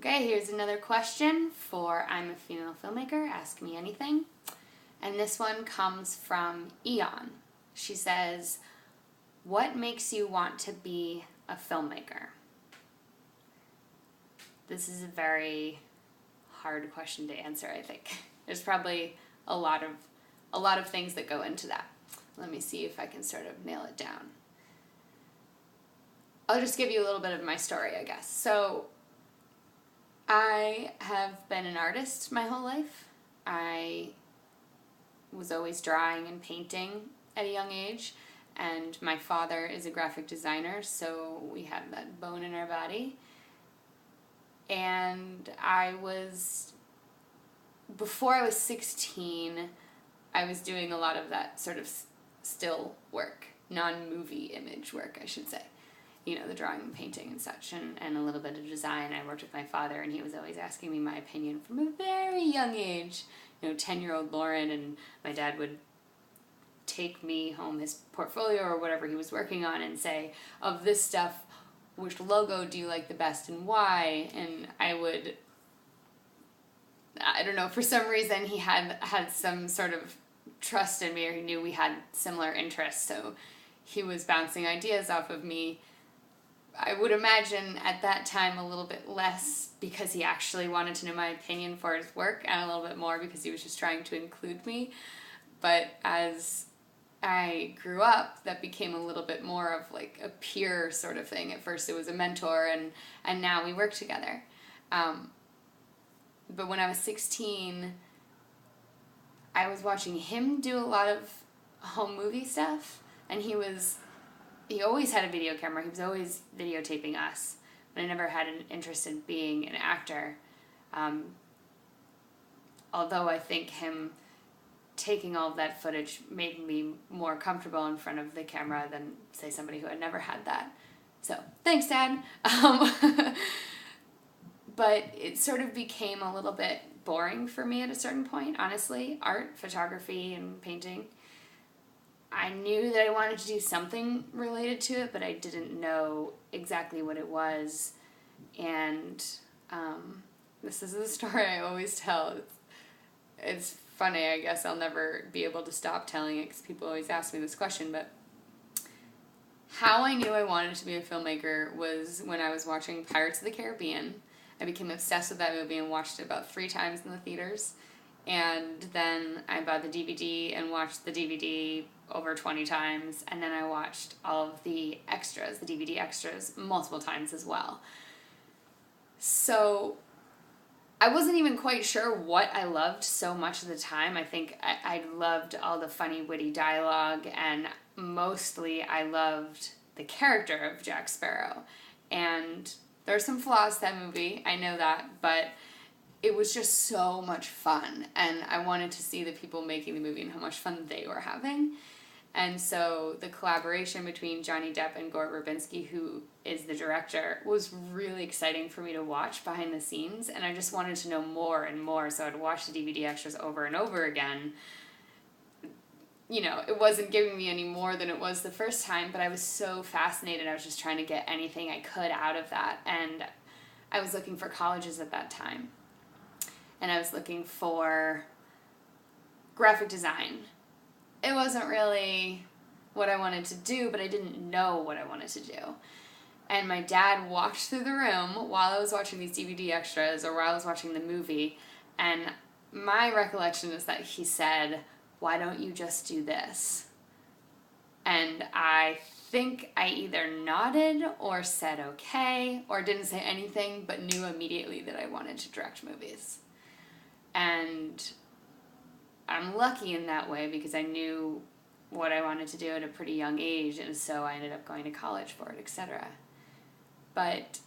Okay, here's another question for I'm a Female Filmmaker, Ask Me Anything. And this one comes from Eon. She says, what makes you want to be a filmmaker? This is a very hard question to answer, I think. There's probably a lot of things that go into that. Let me see if I can sort of nail it down. I'll just give you a little bit of my story, I guess. So, I have been an artist my whole life. I was always drawing and painting at a young age, and my father is a graphic designer, so we have that bone in our body. And before I was 16, I was doing a lot of that sort of still work, non-movie image work, I should say. You know, the drawing and painting and such, and a little bit of design. I worked with my father, and he was always asking me my opinion from a very young age. 10-year-old Lauren, and my dad would take me home his portfolio or whatever he was working on and say, of this stuff, which logo do you like the best and why? And I don't know, for some reason he had some sort of trust in me, or he knew we had similar interests, so he was bouncing ideas off of me. I would imagine at that time a little bit less because he actually wanted to know my opinion for his work, and a little bit more because he was just trying to include me. But as I grew up, that became a little bit more of like a peer sort of thing. At first it was a mentor, and now we work together. But when I was 16, I was watching him do a lot of home movie stuff, and he always had a video camera. He was always videotaping us, but I never had an interest in being an actor. Although I think him taking all of that footage made me more comfortable in front of the camera than, say, somebody who had never had that. So, thanks, Dad. But it sort of became a little bit boring for me at a certain point, honestly. Art, photography, and painting. I knew that I wanted to do something related to it, but I didn't know exactly what it was. And this is the story I always tell. It's funny, I guess I'll never be able to stop telling it because people always ask me this question, but how I knew I wanted to be a filmmaker was when I was watching Pirates of the Caribbean. I became obsessed with that movie and watched it about 3 times in the theaters. And then I bought the DVD and watched the DVD over 20 times, and then I watched all of the extras, the DVD extras, multiple times as well. So I wasn't even quite sure what I loved so much at the time. I think I loved all the funny, witty dialogue, and mostly I loved the character of Jack Sparrow. And there are some flaws to that movie, I know that, but it was just so much fun, and I wanted to see the people making the movie and how much fun they were having. And so the collaboration between Johnny Depp and Gore Verbinski, who is the director, was really exciting for me to watch behind the scenes, and I just wanted to know more and more, so I'd watch the DVD extras over and over again. It wasn't giving me any more than it was the first time, but I was so fascinated. I was just trying to get anything I could out of that, and I was looking for colleges at that time. And I was looking for graphic design. It wasn't really what I wanted to do, but I didn't know what I wanted to do. And my dad walked through the room while I was watching these DVD extras or while I was watching the movie, and my recollection is that he said, "Why don't you just do this?" And I think I either nodded or said okay, or didn't say anything, but knew immediately that I wanted to direct movies. And I'm lucky in that way because I knew what I wanted to do at a pretty young age, and so I ended up going to college for it, etc. But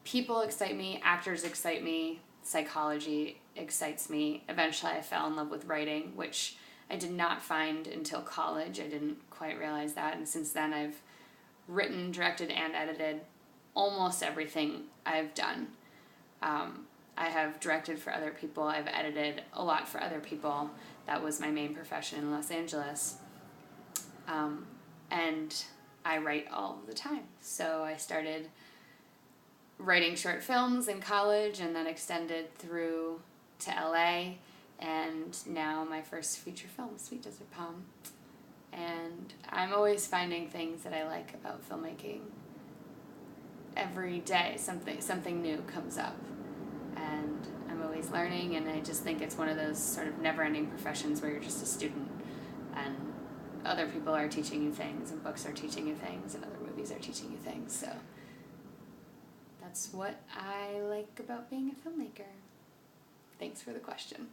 people excite me, actors excite me, psychology excites me. Eventually I fell in love with writing, which I did not find until college. I didn't quite realize that, and since then I've written, directed, and edited almost everything I've done. I have directed for other people. I've edited a lot for other people. That was my main profession in Los Angeles. And I write all the time. So I started writing short films in college, and then extended through to LA, and now my first feature film, Sweet Desert Palm. And I'm always finding things that I like about filmmaking. Every day something new comes up, and I'm always learning, and I just think it's one of those sort of never-ending professions where you're just a student, and other people are teaching you things, and books are teaching you things, and other movies are teaching you things. So that's what I like about being a filmmaker. Thanks for the question.